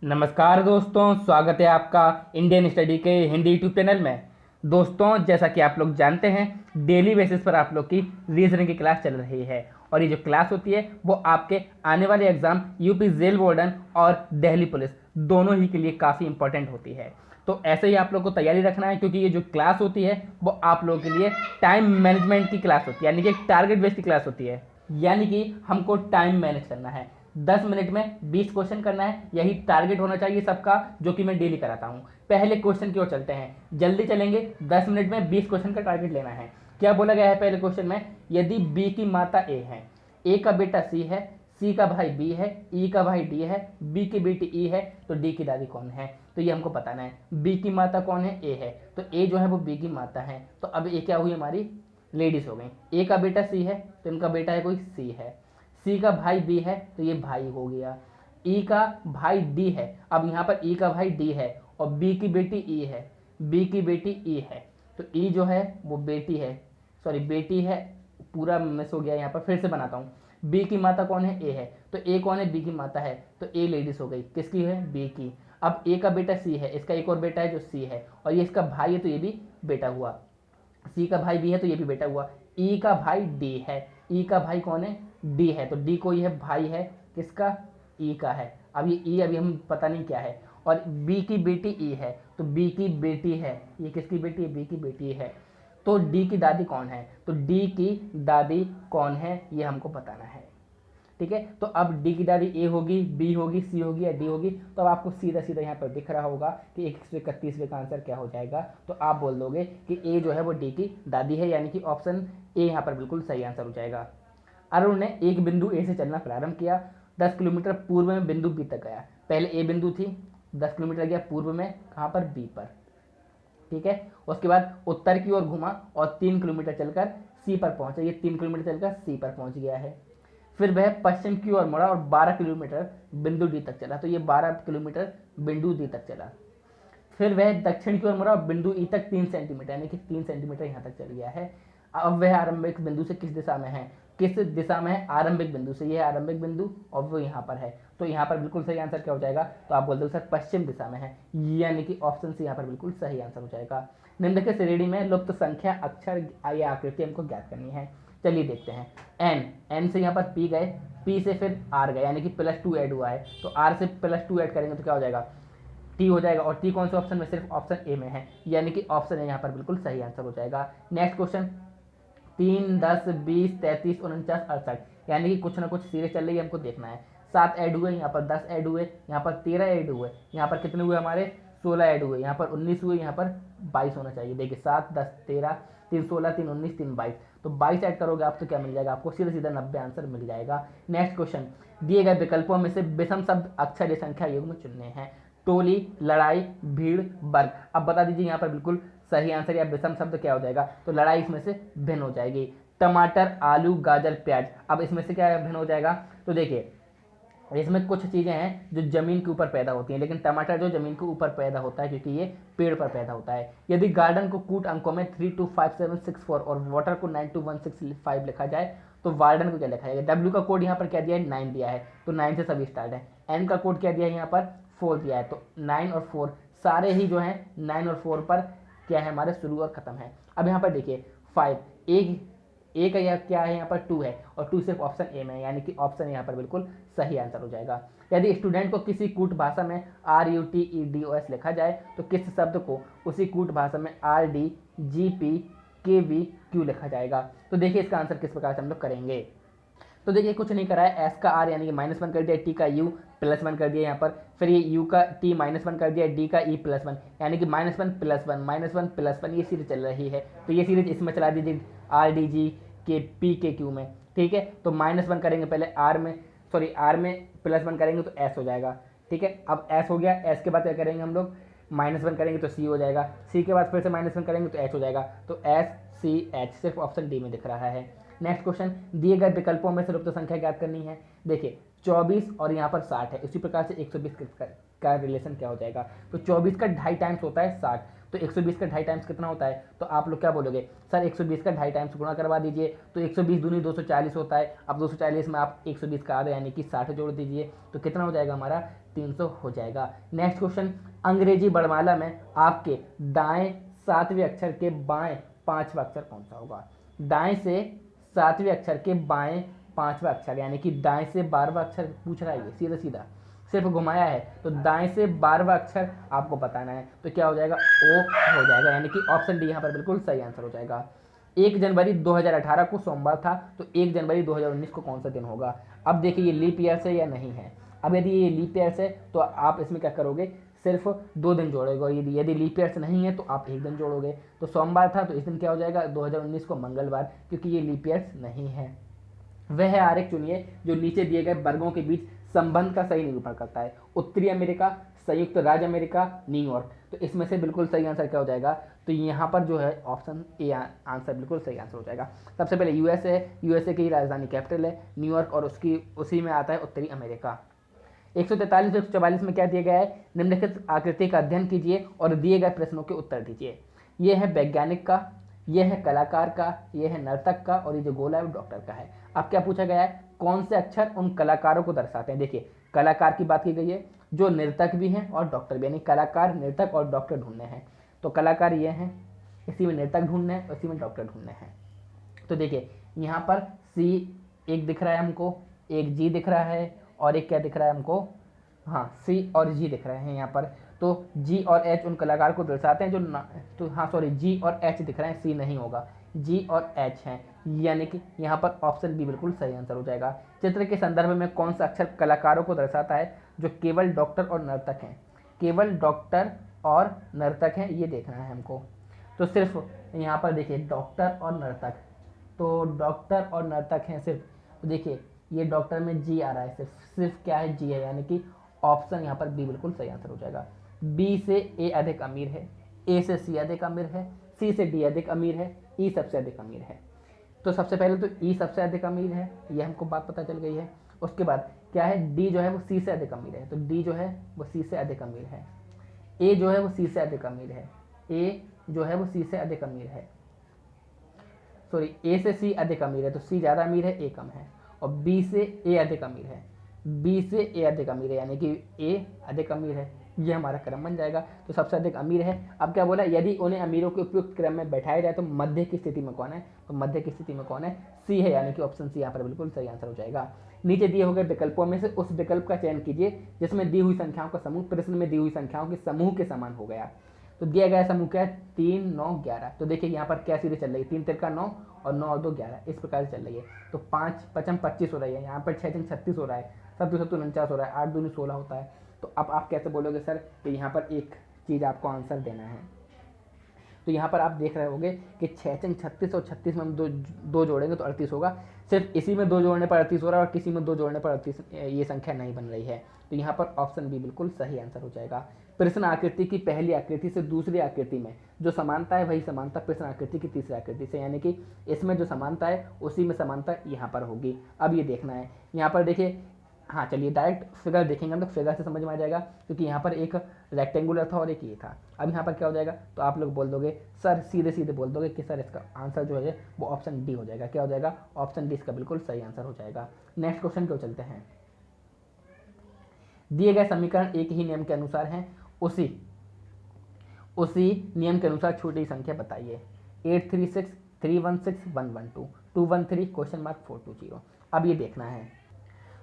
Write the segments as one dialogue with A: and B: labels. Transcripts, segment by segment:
A: नमस्कार दोस्तों, स्वागत है आपका इंडियन स्टडी के हिंदी यूट्यूब चैनल में। दोस्तों, जैसा कि आप लोग जानते हैं, डेली बेसिस पर आप लोग की रीजनिंग की क्लास चल रही है और ये जो क्लास होती है वो आपके आने वाले एग्जाम यूपी जेल वार्डन और दिल्ली पुलिस दोनों ही के लिए काफ़ी इंपॉर्टेंट होती है। तो ऐसे ही आप लोग को तैयारी रखना है, क्योंकि ये जो क्लास होती है वो आप लोगों के लिए टाइम मैनेजमेंट की क्लास होती है, यानी कि एक टारगेट बेस्ड की क्लास होती है। यानी कि हमको टाइम मैनेज करना है, 10 मिनट में 20 क्वेश्चन करना है, यही टारगेट होना चाहिए सबका, जो कि मैं डेली कराता हूँ। पहले क्वेश्चन की ओर चलते हैं, जल्दी चलेंगे। 10 मिनट में 20 क्वेश्चन का टारगेट लेना है। क्या बोला गया है पहले क्वेश्चन में? यदि बी की माता ए है, ए का बेटा सी है, सी का भाई बी है, ई का भाई डी है, बी की बेटी ई है, तो डी की दादी कौन है? तो ये हमको बताना है। बी की माता कौन है? ए है, तो ए जो है वो बी की माता है। तो अब ए क्या हुई? हमारी लेडीज हो गई। ए का बेटा सी है, तो इनका बेटा है कोई सी है। सी का भाई बी है, तो ये भाई हो गया। ई का भाई डी है, अब यहाँ पर ई का भाई डी है और बी की बेटी ई है, बी की बेटी ई है, तो ई जो है वो बेटी है, सॉरी बेटी है, पूरा मिस हो गया यहाँ पर, फिर से बनाता हूँ। बी की माता कौन है? ए है, तो ए कौन है? बी की माता है, तो ए लेडीज हो गई, किसकी है? बी की। अब ए का बेटा सी है, इसका एक और बेटा है जो सी है, और ये इसका भाई है तो ये भी बेटा हुआ। सी का भाई बी है तो ये भी बेटा हुआ। ई का भाई डी है, ई का भाई कौन है? डी है, तो डी कोई है, भाई है किसका? ई का है। अब ये ई अभी हम पता नहीं क्या है। और बी की बेटी ई है, तो बी की बेटी है, ये किसकी बेटी है? बी की बेटी है। तो डी की दादी कौन है? तो डी की दादी कौन है ये हमको बताना है। ठीक है, तो अब डी की दादी ए होगी, बी होगी, सी होगी या डी होगी। तो अब आपको सीधा सीधा यहाँ पर दिख रहा होगा कि 131वें का आंसर क्या हो जाएगा। तो आप बोल दोगे कि ए जो है वो डी की दादी है, यानी कि ऑप्शन ए यहाँ पर बिल्कुल सही आंसर हो जाएगा। अरुण ने एक बिंदु ए से चलना प्रारंभ किया, 10 किलोमीटर पूर्व में बिंदु बी तक गया। पहले ए बिंदु थी, 10 किलोमीटर गया पूर्व में, कहाँ पर? बी पर। ठीक है, उसके बाद उत्तर की ओर घुमा और 3 किलोमीटर चलकर सी पर पहुंचा। ये 3 किलोमीटर चलकर सी पर पहुंच गया है। फिर वह पश्चिम की ओर मुड़ा और 12 किलोमीटर बिंदु डी तक चला, तो ये 12 किलोमीटर बिंदु डी तक चला। फिर वह दक्षिण की ओर मुड़ा और बिंदु ई तक 3 सेंटीमीटर, यानी कि 3 सेंटीमीटर यहाँ तक चल गया है। अब वह आरंभिक बिंदु से किस दिशा में है? किस दिशा में है? आरंभिक बिंदु से। यह आरंभिक बिंदु और वो यहाँ पर है, तो यहाँ पर बिल्कुल सही आंसर क्या हो जाएगा? तो आप बोल दो सर पश्चिम दिशा में है, यानी कि ऑप्शन सी यहाँ पर बिल्कुल सही आंसर हो जाएगा। निम्नलिखित श्रेणी में लुप्त संख्या अक्षर या आकृति हमको ज्ञात करनी है। चलिए देखते हैं। एन, एन से यहाँ पर पी गए, पी से फिर आर गए, यानी कि +2 ऐड हुआ है, तो आर से +2 ऐड करेंगे तो क्या हो जाएगा? टी हो जाएगा। और टी कौन से ऑप्शन में? सिर्फ ऑप्शन ए में है, यानी कि ऑप्शन ए यहाँ पर बिल्कुल सही आंसर हो जाएगा। नेक्स्ट क्वेश्चन, 3, 10, 20, 33, 49, 68, यानी कि कुछ ना कुछ सीरीज चल रही है, हमको देखना है। 7 ऐड हुए, यहाँ पर 10 ऐड हुए, यहाँ पर 13 ऐड हुए, यहाँ पर कितने हुए हमारे? 16 ऐड हुए, यहाँ पर 19 हुए, यहाँ पर 22 होना चाहिए। देखिए 7, 10, 13, 3, 16, 3, 19, 3, 22, तो 22 ऐड करोगे आप तो क्या मिल जाएगा आपको? सीधा सीधा 90 आंसर मिल जाएगा। नेक्स्ट क्वेश्चन, दिए गए विकल्पों में से विषम शब्द अक्षर या संख्या युग्म चुनने हैं। टोली, लड़ाई, भीड़, वर्ग। अब बता दीजिए यहाँ पर बिल्कुल सही आंसर या विषम शब्द क्या हो जाएगा? तो लड़ाई इसमें से भिन्न हो जाएगी। टमाटर, आलू, गाजर, प्याज, अब इसमें से क्या भिन्न हो जाएगा? तो देखिए इसमें कुछ चीज़ें हैं जो ज़मीन के ऊपर पैदा होती हैं, लेकिन टमाटर जो ज़मीन के ऊपर पैदा होता है क्योंकि ये पेड़ पर पैदा होता है। यदि गार्डन को कूट अंकों में 325764 और वाटर को 92165 लिखा जाए तो वार्डन को क्या लिखा जाएगा? डब्ल्यू का कोड यहाँ पर क्या दिया है? 9 दिया है, तो 9 से सभी स्टार्ट है। एन का कोड क्या दिया है? यहाँ पर 4 दिया है, तो 9 और 4 सारे ही जो हैं 9 और 4 पर क्या है हमारे? शुरू और ख़त्म है। अब यहाँ पर देखिए 5, एक या क्या है यहाँ पर? 2 है, और 2 सिर्फ ऑप्शन ए में है, यानी कि ऑप्शन यहाँ पर बिल्कुल सही आंसर हो जाएगा। यदि स्टूडेंट को किसी कूट भाषा में RUTEDOS लिखा जाए तो किस शब्द को उसी कूट भाषा में RDGPKVQ लिखा जाएगा? तो देखिए इसका आंसर किस प्रकार से हम लोग करेंगे। तो देखिए कुछ नहीं करा है, एस का आर यानी कि -1 कर दिया, टी का यू +1 कर दिया यहाँ पर, फिर ये यू का टी -1 कर दिया, डी का ई +1, यानी कि -1 +1 -1 +1 ये सीरीज चल रही है, तो ये सीरीज इसमें चला दीजिए RDGKPKQ में। ठीक है, तो -1 करेंगे पहले आर में, सॉरी आर में +1 करेंगे तो एस हो जाएगा। ठीक है, अब एस हो गया, एस के बाद क्या करेंगे हम लोग? -1 करेंगे तो सी हो जाएगा, सी के बाद फिर से -1 करेंगे तो एच हो जाएगा, तो SCH सिर्फ ऑप्शन डी में दिख रहा है। नेक्स्ट क्वेश्चन, दिए गए विकल्पों में से लुप्त संख्या ज्ञात करनी है। देखिए 24 और यहाँ पर 60 है, उसी प्रकार से 120 का रिलेशन क्या हो जाएगा? तो 24 का 2.5 टाइम्स होता है 60, तो 120 का 2.5 टाइम्स कितना होता है? तो आप लोग क्या बोलोगे? सर 120 का 2.5 टाइम्स गुणा करवा दीजिए, तो 120 दूनी 240 होता है। अब 240 में आप 120 का आधा यानी कि 60 जोड़ दीजिए, तो कितना हो जाएगा हमारा? 300 हो जाएगा। नेक्स्ट क्वेश्चन, अंग्रेजी वर्णमाला में आपके दाएं 7वें अक्षर के बाएं 5वां अक्षर कौन सा होगा? दाएं से 7वें अक्षर के बाएं 5वां अक्षर, यानी कि दाएं से 12वां अक्षर पूछ रहा है, ये सीधा सीधा सिर्फ घुमाया है, तो दाएं से 12वां अक्षर आपको बताना है, तो क्या हो जाएगा? ओ हो जाएगा, यानी कि ऑप्शन डी यहाँ पर बिल्कुल सही आंसर हो जाएगा। 1 जनवरी 2018 को सोमवार था, तो 1 जनवरी 2019 को कौन सा दिन होगा? अब देखिए ये लीप ईयर से या नहीं है। अब यदि ये लीप ईयर से तो आप इसमें क्या करोगे, सिर्फ 2 दिन जोड़ोगे, और यदि लीप ईयर से नहीं है तो आप 1 दिन जोड़ोगे। तो सोमवार था तो इस दिन क्या हो जाएगा? 2019 को मंगलवार, क्योंकि ये लीप ईयर नहीं है। वह आरेख चुनिए जो नीचे दिए गए वर्गों के बीच संबंध का सही निरूपण करता है। उत्तरी अमेरिका, संयुक्त राज्य अमेरिका, न्यूयॉर्क। तो इसमें से बिल्कुल सही आंसर क्या हो जाएगा? तो यहाँ पर जो है ऑप्शन ए आंसर बिल्कुल सही आंसर हो जाएगा। सबसे पहले यूएसए है, यूएसए की राजधानी कैपिटल है न्यूयॉर्क, और उसी में आता है उत्तरी अमेरिका। 143 144 में क्या दिया गया है? निम्नलिखित आकृति का अध्ययन कीजिए और दिए गए प्रश्नों के उत्तर दीजिए। ये है वैज्ञानिक का, ये है कलाकार का, ये है नर्तक का, और ये जो गोला है वो डॉक्टर का है। अब क्या पूछा गया है? कौन से अक्षर उन कलाकारों को दर्शाते हैं? देखिए कलाकार की बात की गई है, जो नर्तक भी हैं और डॉक्टर भी, यानी कलाकार, नर्तक और डॉक्टर ढूंढने हैं। तो कलाकार ये हैं, इसी में नर्तक ढूंढने हैं, इसी में डॉक्टर ढूंढने हैं। तो देखिए यहाँ पर सी एक दिख रहा है हमको, एक जी दिख रहा है, और एक क्या दिख रहा है हमको? हाँ, सी और जी दिख रहे हैं यहाँ पर। तो जी और एच उन कलाकार को दर्शाते हैं जो तो हाँ सॉरी, जी और एच दिख रहे हैं, सी नहीं होगा, जी और एच हैं, यानी कि यहाँ पर ऑप्शन बी बिल्कुल सही आंसर हो जाएगा। चित्र के संदर्भ में कौन सा अक्षर कलाकारों को दर्शाता है जो केवल डॉक्टर और नर्तक हैं? केवल डॉक्टर और नर्तक हैं, ये देखना है हमको। तो सिर्फ यहाँ पर देखिए डॉक्टर और नर्तक, तो डॉक्टर और नर्तक हैं सिर्फ। तो देखिए ये डॉक्टर में जी आ रहा है, सिर्फ क्या है? जी है, यानी कि ऑप्शन यहाँ पर बी बिल्कुल सही आंसर हो जाएगा। बी से ए अधिक अमीर है, ए से सी अधिक अमीर है, सी से डी अधिक अमीर है, ई सबसे अधिक अमीर है। तो सबसे पहले तो ई सबसे अधिक अमीर है, ये हमको बात पता चल गई है। उसके बाद क्या है? डी जो है वो सी से अधिक अमीर है, तो डी जो है वो सी से अधिक अमीर है। ए जो है वो सी से अधिक अमीर है, ए जो है वो सी से अधिक अमीर है, सॉरी ए से सी अधिक अमीर है, तो सी ज़्यादा अमीर है, ए कम है। और बी से ए अधिक अमीर है, बी से ए अधिक अमीर है, यानी कि ए अधिक अमीर है, ये हमारा क्रम बन जाएगा। तो सबसे अधिक अमीर है। अब क्या बोला? यदि उन्हें अमीरों के उपयुक्त क्रम में बैठाया जाए तो मध्य की स्थिति में कौन है? तो मध्य की स्थिति में कौन है? सी है, यानी कि ऑप्शन सी यहाँ पर बिल्कुल सही आंसर हो जाएगा। नीचे दिए हुए विकल्पों में से उस विकल्प का चयन कीजिए जिसमें दी हुई संख्याओं का समूह प्रश्न में दी हुई संख्याओं के समूह के समान हो गया। तो दिया गया समूह क्या है? 3, 9, 11। तो देखिए यहाँ पर क्या सीरीज चल रही है? 3 तिरका 9 और 9 और 2 11, इस प्रकार से चल रही है। तो 5 55 25 हो रही है, यहाँ पर 6 3 36 हो रहा है, 7 2 49 हो रहा है, 8 2 16 होता है। तो अब आप कैसे बोलोगे सर कि यहाँ पर एक चीज़ आपको आंसर देना है? तो यहाँ पर आप देख रहे होगे कि 6 6 36 और 36 में हम दो जोड़ेंगे तो 38 होगा। सिर्फ इसी में 2 जोड़ने पर 38 हो रहा है और किसी में 2 जोड़ने पर 38 ये संख्या नहीं बन रही है। तो यहाँ पर ऑप्शन बी बिल्कुल सही आंसर हो जाएगा। प्रश्न आकृति की पहली आकृति से दूसरी आकृति में जो समानता है वही समानता प्रश्न आकृति की तीसरी आकृति से, यानी कि इसमें जो समानता है उसी में समानता यहाँ पर होगी। अब ये देखना है, यहाँ पर देखिए, हाँ चलिए डायरेक्ट फिगर देखेंगे हम लोग, फिगर से समझ में आ जाएगा, क्योंकि यहाँ पर एक रेक्टेंगुलर था और एक ये था। अब यहाँ पर क्या हो जाएगा? तो आप लोग बोल दोगे सर, सीधे सीधे बोल दोगे कि सर इसका आंसर जो है वो ऑप्शन डी हो जाएगा। क्या हो जाएगा? ऑप्शन डी इसका बिल्कुल सही आंसर हो जाएगा। नेक्स्ट क्वेश्चन को चलते हैं। दिए गए समीकरण एक ही नियम के अनुसार हैं, उसी नियम के अनुसार छोटी संख्या बताइए। 836 316 112 213 क्वेश्चन मार्क 420। अब ये देखना है।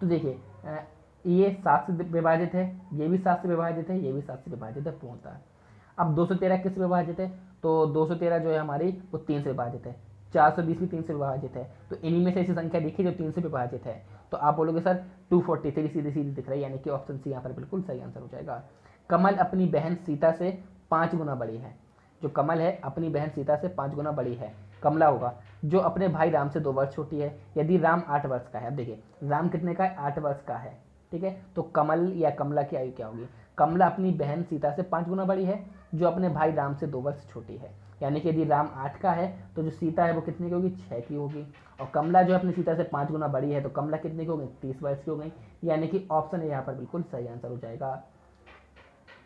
A: तो देखिए ये 7 से विभाजित है, ये भी 7 से विभाजित है, ये भी 7 से विभाजित है पूर्णतः। अब 213 किस से विभाजित है? तो 213 जो है हमारी वो 3 से विभाजित है। 420 भी 3 से विभाजित है। तो इन्हीं में से ऐसी संख्या देखी जो 3 से विभाजित है। तो आप बोलोगे सर 243 सीधी सीधी दिख रही है, यानी कि ऑप्शन सी यहाँ पर बिल्कुल सही आंसर हो जाएगा। कमल अपनी बहन सीता से 5 गुना बड़ी है। जो कमल है अपनी बहन सीता से 5 गुना बड़ी है, कमला होगा। जो अपने भाई राम से 2 वर्ष छोटी है। यदि राम 8 वर्ष का है, अब देखिए राम कितने का है? 8 वर्ष का है, ठीक है। तो कमल या कमला की आयु क्या होगी? कमला अपनी बहन सीता से 5 गुना बड़ी है, जो अपने भाई राम से 2 वर्ष छोटी है। यानी कि यदि राम 8 का है तो जो सीता है वो कितने की होगी? 6 की होगी। और कमला जो अपनी सीता से 5 गुना बड़ी है तो कमला कितने की होगी? 30 वर्ष की हो गई। यानी कि ऑप्शन यहाँ पर बिल्कुल सही आंसर हो जाएगा।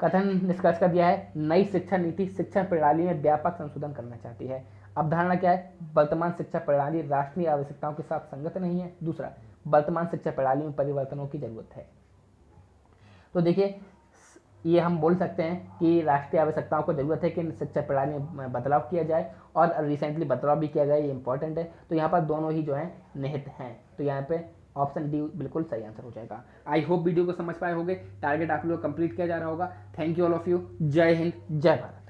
A: कथन निष्कर्ष कर दिया है, नई शिक्षा नीति शिक्षा प्रणाली में व्यापक संशोधन करना चाहती है। अवधारणा क्या है? वर्तमान शिक्षा प्रणाली राष्ट्रीय आवश्यकताओं के साथ संगत नहीं है। दूसरा, वर्तमान शिक्षा प्रणाली में परिवर्तनों की जरूरत है। तो देखिए ये हम बोल सकते हैं कि राष्ट्रीय आवश्यकताओं को ज़रूरत है कि शिक्षा प्रणाली में बदलाव किया जाए, और रिसेंटली बदलाव भी किया गया, ये इंपॉर्टेंट है। तो यहाँ पर दोनों ही जो है निहित हैं, तो यहाँ पे ऑप्शन डी बिल्कुल सही आंसर हो जाएगा। आई होप वीडियो को समझ पाए होंगे, टारगेट आप लोग कंप्लीट किया जा रहा होगा। Thank you all of you. जय हिंद, जय भारत।